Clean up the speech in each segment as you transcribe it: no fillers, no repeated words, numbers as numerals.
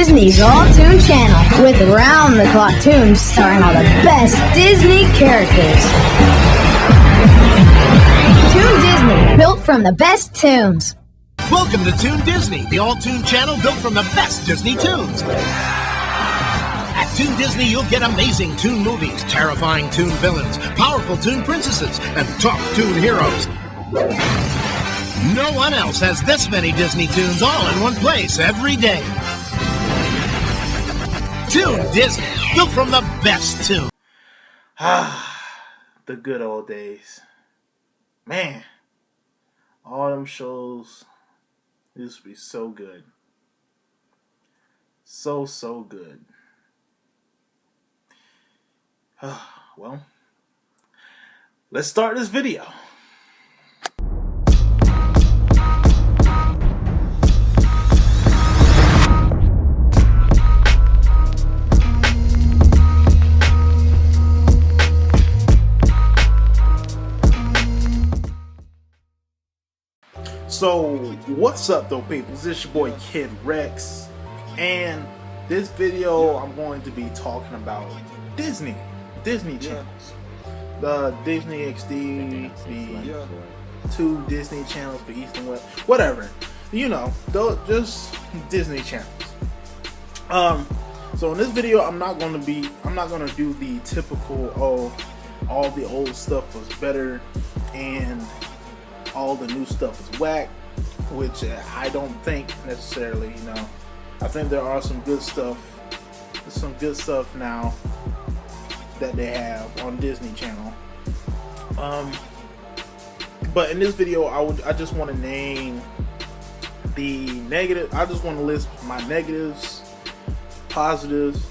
Disney's All-Toon Channel with round-the-clock tunes starring all the best Disney characters. Toon Disney, built from the best tunes. Welcome to Toon Disney, the All-Toon Channel built from the best Disney tunes. At Toon Disney, you'll get amazing Toon movies, terrifying Toon villains, powerful Toon princesses, and top Toon heroes. No one else has this many Disney tunes all in one place every day. Toon Disney, built from the best tunes. The good old days. Man, all them shows used to be so good. So good. Well, let's start this video. So, what's up though, people? This is your boy Kid Rex, and this video I'm going to be talking about Disney channels. The Disney XD, the two Disney channels for East and West, whatever. You know, just Disney channels. So in this video I'm not gonna do the typical, oh, all the old stuff was better and all the new stuff is whack, which I don't think necessarily. You know, I think there are some good stuff now that they have on Disney Channel. But in this video, I just want to name the negative. I just want to list my negatives, positives,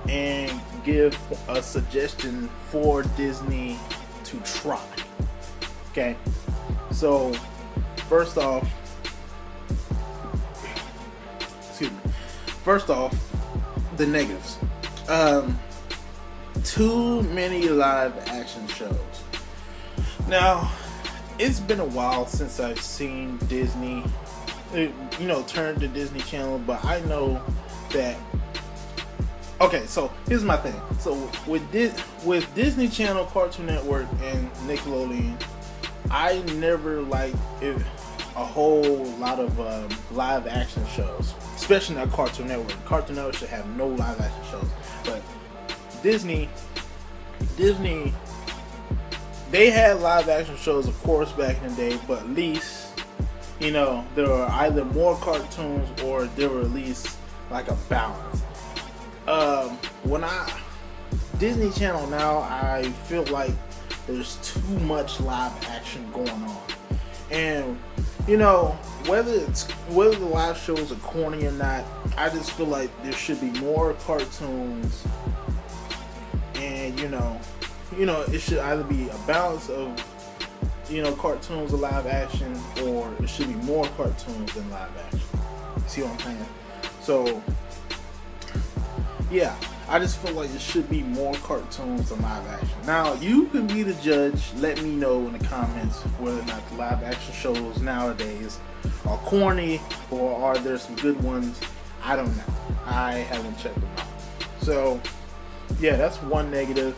and give a suggestion for Disney to try. Okay. So, first off, the negatives. Too many live action shows. Now, it's been a while since I've seen Disney, turn to Disney Channel, but I know that. Okay, so here's my thing. So with Disney Channel, Cartoon Network, and Nickelodeon, I never liked a whole lot of live action shows, especially not Cartoon Network. Cartoon Network should have no live action shows, but Disney, they had live action shows, of course, back in the day, but at least, there were either more cartoons or there were at least like a balance. Disney Channel now, I feel like there's too much live action going on, and whether the live shows are corny or not, I just feel like there should be more cartoons, and it should either be a balance of cartoons or live action, or it should be more cartoons than live action. See what I'm saying? So yeah, I just feel like there should be more cartoons than live action. Now, you can be the judge. Let me know in the comments whether or not the live action shows nowadays are corny, or are there some good ones. I don't know. I haven't checked them out. So, yeah, that's one negative.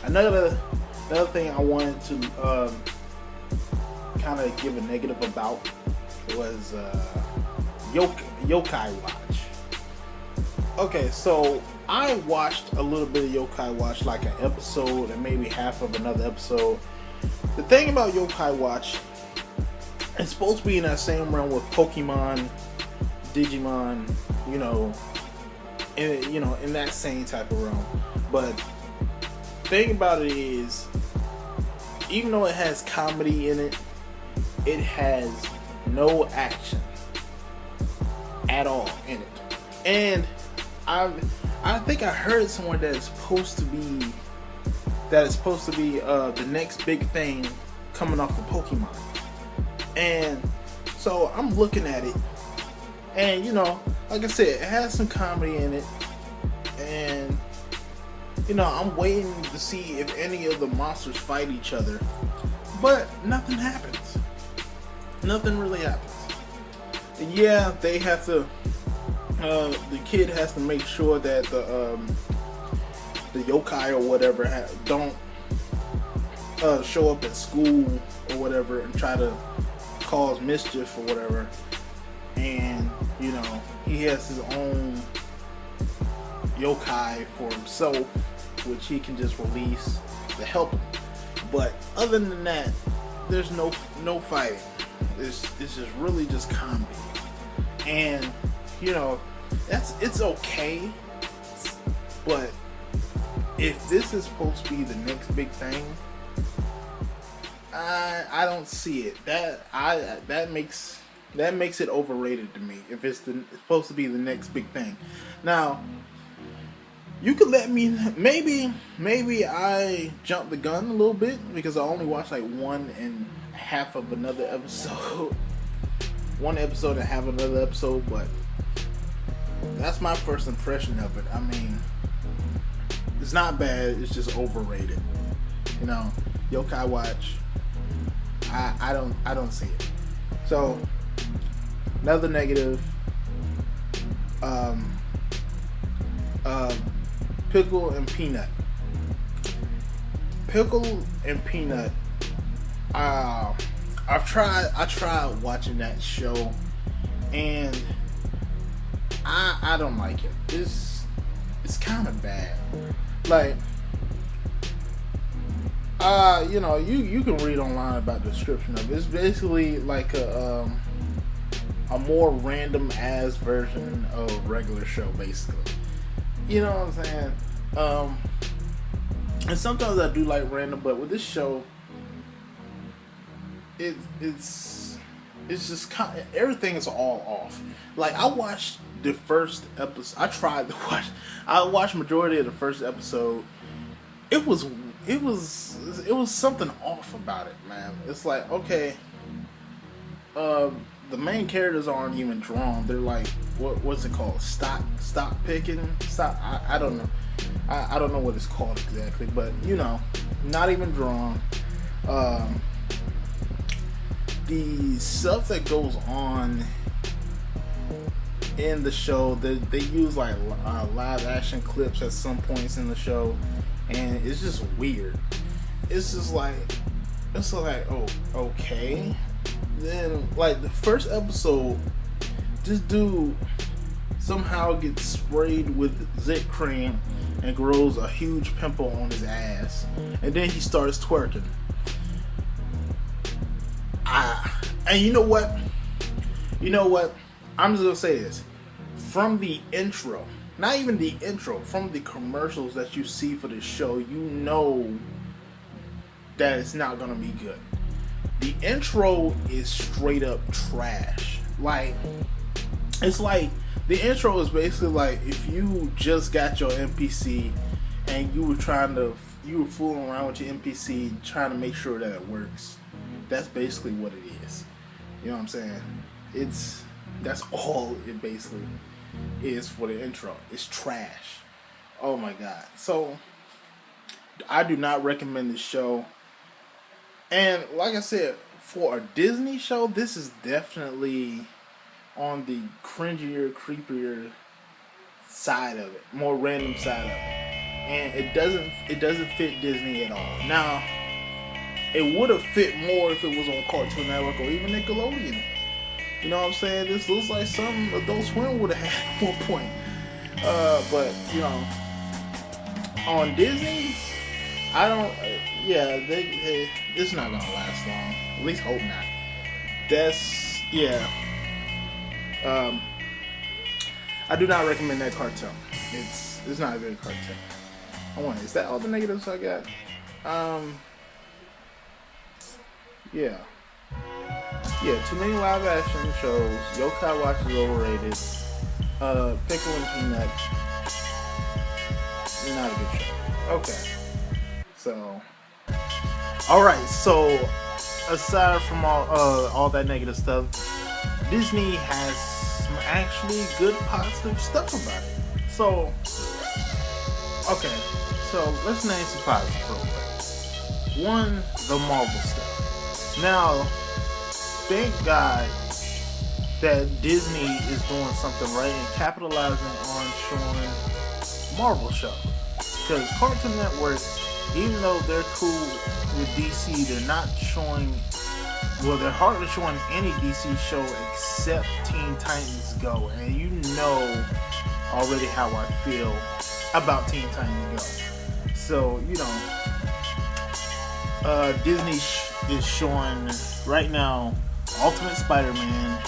Another thing I wanted to kind of give a negative about was Yokai Watch. Okay, so I watched a little bit of Yokai Watch, like an episode and maybe half of another episode. The thing about Yokai Watch, it's supposed to be in that same realm with Pokemon, Digimon, in that same type of realm. But the thing about it is, even though it has comedy in it, it has no action at all in it. And I think I heard somewhere that it's supposed to be the next big thing coming off of Pokemon. And so I'm looking at it, and like I said, it has some comedy in it, and I'm waiting to see if any of the monsters fight each other, but nothing happens. Nothing really happens. And yeah, they have to the kid has to make sure that the yokai or whatever don't show up at school or whatever and try to cause mischief or whatever. And he has his own yokai for himself, which he can just release to help him. But other than that, there's no fighting. It's just really just comedy. And it's okay, but if this is supposed to be the next big thing, I don't see it. That makes it overrated to me. If it's supposed to be the next big thing. Now, you could let me, maybe I jumped the gun a little bit because I only watched like 1.5 of another episode. One episode and half another episode, but that's my first impression of it. I mean, it's not bad, it's just overrated. Yokai Watch, I don't see it. So, another negative, Pickle and Peanut. Pickle and Peanut, I tried watching that show, and I don't like it. It's kind of bad. Like, you can read online about the description of it. It's basically like a more random ass version of a regular show, basically. You know what I'm saying? And sometimes I do like random, but with this show, it's just kind of, everything is all off. Like, I watched the first episode. I watched majority of the first episode. It was something off about it, man. It's like, okay, the main characters aren't even drawn. They're like, what's it called? Stock picking? I don't know. I don't know what it's called exactly, but not even drawn. The stuff that goes on in the show, they use like live action clips at some points in the show, and it's just weird. It's just like, oh, okay. Then, like, the first episode, this dude somehow gets sprayed with zit cream and grows a huge pimple on his ass, and then he starts twerking. And you know what? I'm just gonna say this. From the intro, not even the intro, from the commercials that you see for this show, you know that it's not gonna be good. The intro is straight up trash. Like, it's like, the intro is basically like if you just got your MPC and you were fooling around with your MPC trying to make sure that it works. That's basically what it is. You know what I'm saying? That's all it basically is for the intro. It's trash. Oh my god. So, I do not recommend this show. And like I said, for a Disney show, this is definitely on the cringier, creepier side of it, more random side of it, and it doesn't fit Disney at all. Now, it would have fit more if it was on Cartoon Network or even Nickelodeon. You know what I'm saying? This looks like something Adult Swim would have had at one point. But on Disney, I don't. It's not gonna last long. At least hope not. I do not recommend that cartoon. It's not a good cartoon. Is that all the negatives I got? Too many live action shows. Yokai Watch is overrated. Pickle and Peanut, not a good show. Okay. So, alright, so aside from all that negative stuff, Disney has some actually good positive stuff about it. So, okay, so let's name some positive real quick. One, the Marvel stuff. Now, thank God that Disney is doing something right and capitalizing on showing Marvel shows. Because Cartoon Network, even though they're cool with DC, they're not showing, well, they're hardly showing any DC show except Teen Titans Go. And you know already how I feel about Teen Titans Go. So, you know, Disney is showing right now Ultimate Spider-Man,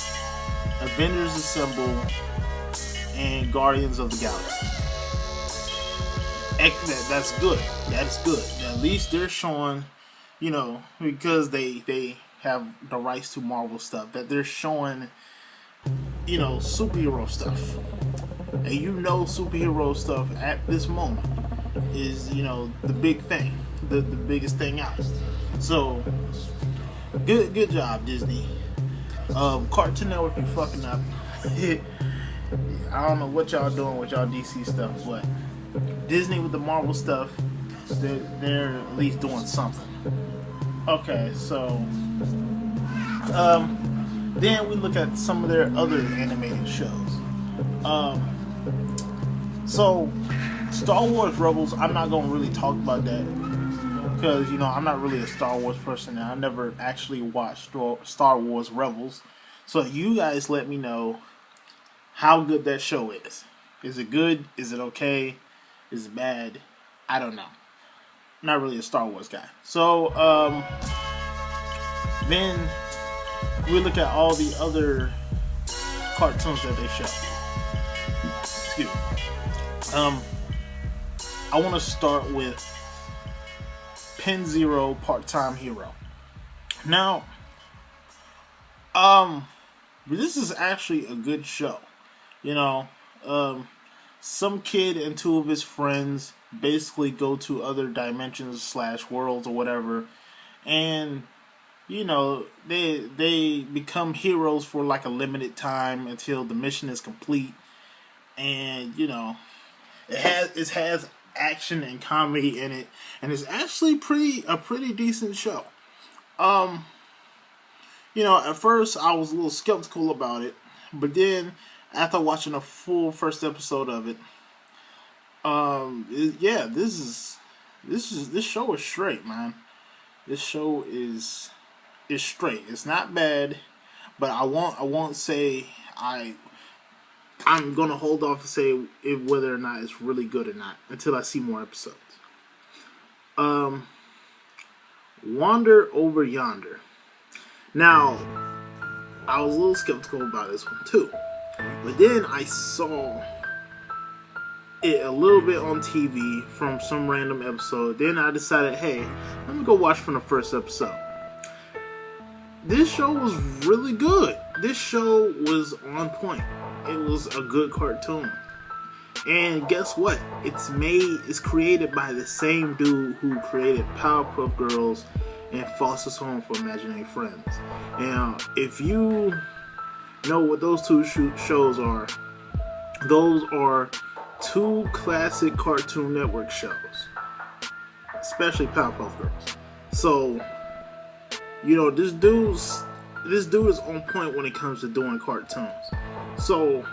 Avengers Assemble, and Guardians of the Galaxy. That's good. That's good. At least they're showing, you know, because they have the rights to Marvel stuff, that they're showing, you know, superhero stuff. And you know superhero stuff at this moment is, you know, the big thing. The biggest thing out. So, good job, Disney. Cartoon Network, you fucking up. I don't know what y'all doing with y'all DC stuff, but Disney with the Marvel stuff, they're at least doing something. Okay, so then we look at some of their other animated shows. So Star Wars Rebels, I'm not gonna really talk about that because, you know, I'm not really a Star Wars person and I never actually watched Star Wars Rebels. So you guys let me know how good that show is. Is it good? Is it okay? Is it bad? I don't know. I'm not really a Star Wars guy. So, then we look at all the other cartoons that they show. Excuse me. I want to start with Pen Zero Part-Time Hero. Now, this is actually a good show. You know, some kid and two of his friends basically go to other dimensions / worlds or whatever, and, you know, they become heroes for like a limited time until the mission is complete. And, you know, it has action and comedy in it, and it's actually a pretty decent show. You know, at first I was a little skeptical about it, but then after watching the full first episode of it, this show is straight, man. This show is straight. It's not bad, but I won't say I'm gonna hold off to say whether or not it's really good or not until I see more episodes. Wander Over Yonder. Now, I was a little skeptical about this one too, but then I saw it a little bit on TV from some random episode. Then I decided, hey, let me go watch from the first episode. This show was really good. This show was on point. It was a good cartoon. And guess what? It's created by the same dude who created Powerpuff Girls and Foster's Home for Imaginary Friends. Now, if you know what those two shows are, those are two classic Cartoon Network shows, especially Powerpuff Girls. So, you know, this dude is on point when it comes to doing cartoons. So,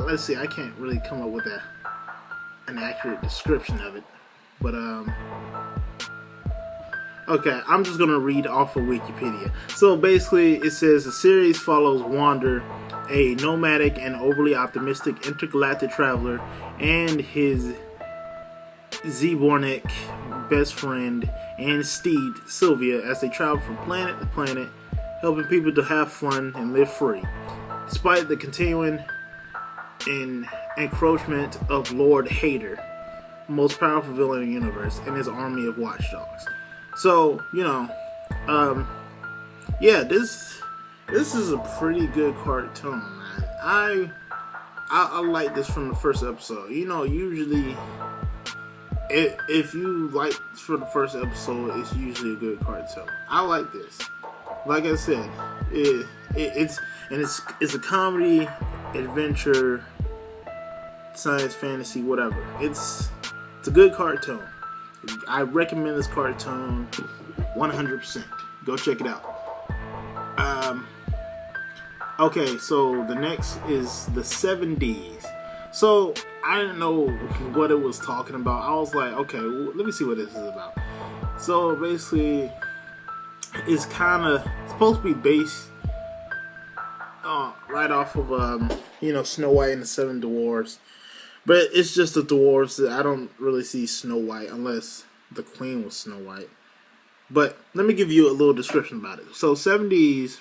let's see, I can't really come up with an accurate description of it, but okay, I'm just gonna read off of Wikipedia. So basically, it says the series follows Wander, a nomadic and overly optimistic intergalactic traveler, and his Zebornik best friend and steed Sylvia as they travel from planet to planet, helping people to have fun and live free, despite the continuing encroachment of Lord Hater, most powerful villain in the universe, and his army of watchdogs. So, you know, yeah, this is a pretty good cartoon, man. I like this from the first episode. You know, usually, if you like for the first episode, it's usually a good cartoon. I like this. Like I said, it's a comedy, adventure, science, fantasy, whatever. It's a good cartoon. I recommend this cartoon 100%. Go check it out. Okay, so the next is the 7Ds. So I didn't know what it was talking about. I was like, okay, well, let me see what this is about. So basically, it's kind of supposed to be based right off of Snow White and the Seven Dwarfs, but it's just the dwarves. I don't really see Snow White unless the Queen was Snow White. But let me give you a little description about it. So 7Ds.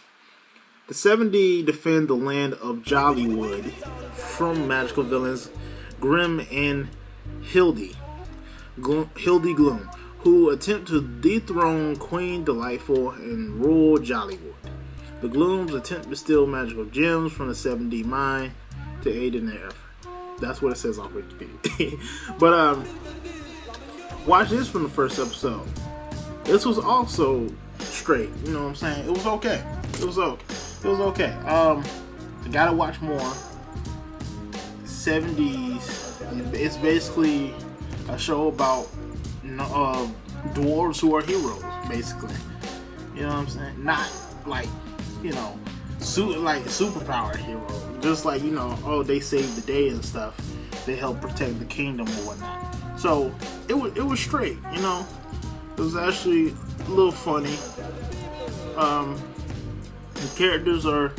The 7D defend the land of Jollywood from magical villains Grim and Hildy Gloom, who attempt to dethrone Queen Delightful and rule Jollywood. The Glooms attempt to steal magical gems from the 7D mine to aid in their effort. That's what it says on Wikipedia. But watch this from the first episode. This was also straight. You know what I'm saying? It was okay. It was okay. I gotta watch more. 7Ds. It's basically a show about dwarves who are heroes, basically. You know what I'm saying? Not like, superpower heroes. Just like, they saved the day and stuff. They help protect the kingdom or whatnot. So it was straight. It was actually a little funny. The characters are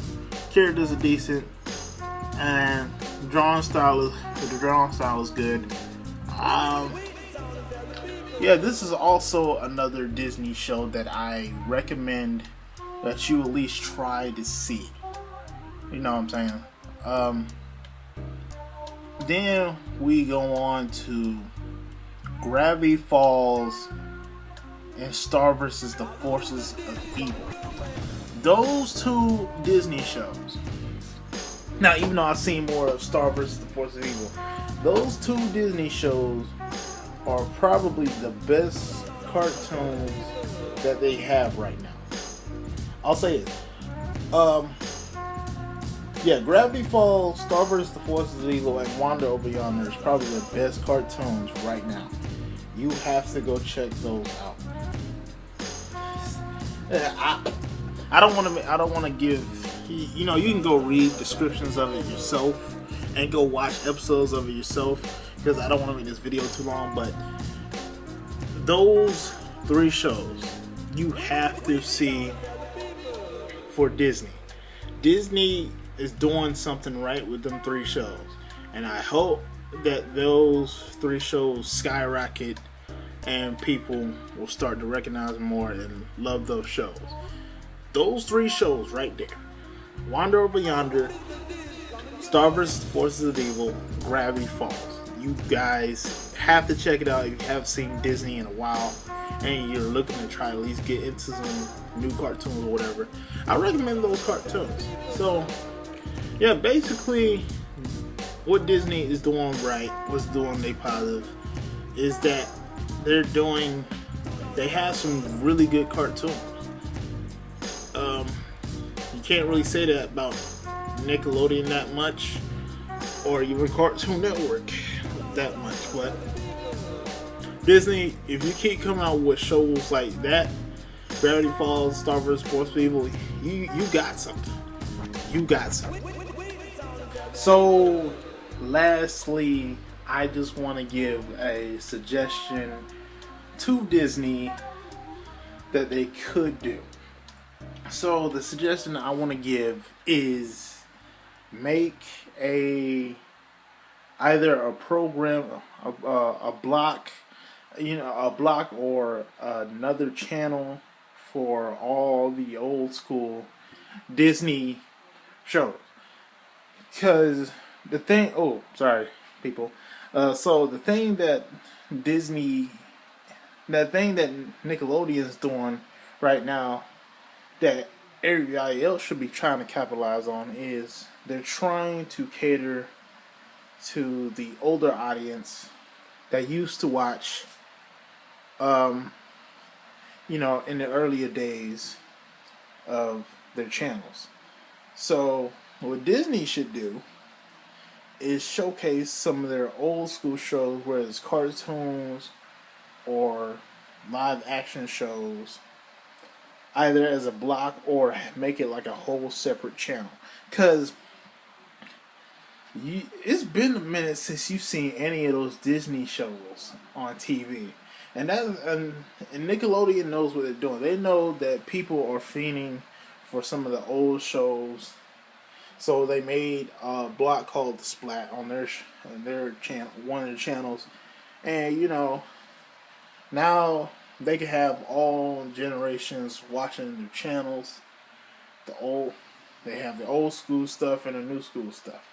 decent, and the drawing style is good. This is also another Disney show that I recommend that you at least try to see. You know what I'm saying? Then we go on to Gravity Falls and Star vs. the Forces of Evil. Those two Disney shows. Now, even though I've seen more of Star vs. the Forces of Evil, those two Disney shows are probably the best cartoons that they have right now. I'll say it. Gravity Falls, Star vs. the Forces of Evil, and Wander Over Yonder is probably the best cartoons right now. You have to go check those out. I don't want to give. You can go read descriptions of it yourself and go watch episodes of it yourself, because I don't want to make this video too long. But those three shows you have to see for Disney. Disney is doing something right with them three shows, and I hope that those three shows skyrocket and people will start to recognize them more and love those shows. Those three shows right there: Wander Over Yonder, Star vs. the Forces of Evil, Gravity Falls. You guys have to check it out if you haven't seen Disney in a while and you're looking to try to at least get into some new cartoons or whatever. I recommend those cartoons. So, basically what Disney is doing right, what's doing they positive, is that they have some really good cartoons. You can't really say that about Nickelodeon that much, or even Cartoon Network that much, but Disney, if you keep coming out with shows like that, Gravity Falls, Star vs. Forces of Evil, you got something. You got something. So, lastly, I just want to give a suggestion to Disney that they could do. So the suggestion I want to give is make either a program, a block or another channel for all the old school Disney shows. Because the thing, so the thing that Nickelodeon is doing right now that everybody else should be trying to capitalize on is they're trying to cater to the older audience that used to watch, in the earlier days of their channels. So what Disney should do is showcase some of their old school shows, whether it's cartoons or live action shows, either as a block or make it like a whole separate channel. Because it's been a minute since you've seen any of those Disney shows on TV. And Nickelodeon knows what they're doing. They know that people are fiending for some of the old shows. So they made a block called The Splat on their channel, one of the channels. And, you know, now they can have all generations watching their channels. They have the old school stuff and the new school stuff.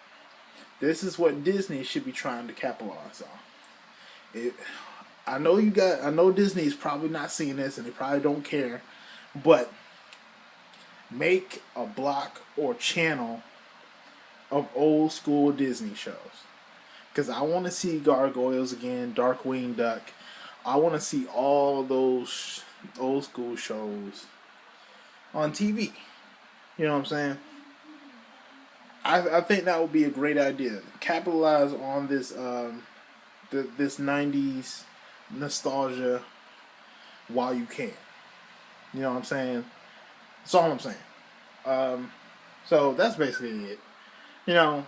This is what Disney should be trying to capitalize on. I know Disney's probably not seeing this and they probably don't care, but make a block or channel of old school Disney shows. Because I want to see Gargoyles again, Darkwing Duck. I want to see all those old school shows on TV. You know what I'm saying? I think that would be a great idea. Capitalize on this this 90s nostalgia while you can. You know what I'm saying? That's all I'm saying. So that's basically it. You know,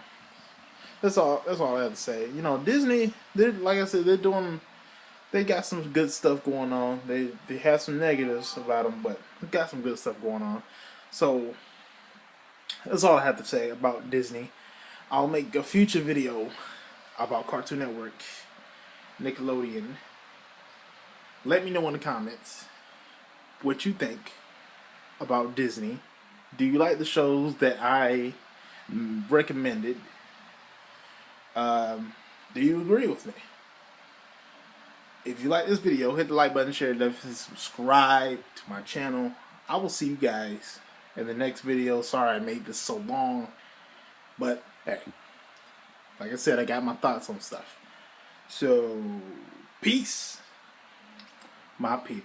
that's all I have to say. You know, Disney, like I said, they got some good stuff going on. They have some negatives about them, but they got some good stuff going on. So that's all I have to say about Disney. I'll make a future video about Cartoon Network, Nickelodeon. Let me know in the comments what you think about Disney. Do you like the shows that I recommended? Do you agree with me? If you like this video, hit the like button, share it, definitely subscribe to my channel. I will see you guys in the next video. Sorry I made this so long, but hey, like I said, I got my thoughts on stuff. So, peace, my peoples.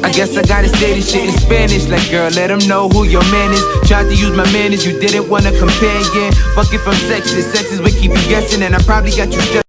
I guess I gotta say this shit in Spanish. Like, girl, let them know who your man is. Tried to use my manners, you didn't wanna compare, yeah. Fuck it from sexist, what keep you guessing. And I probably got you stressed.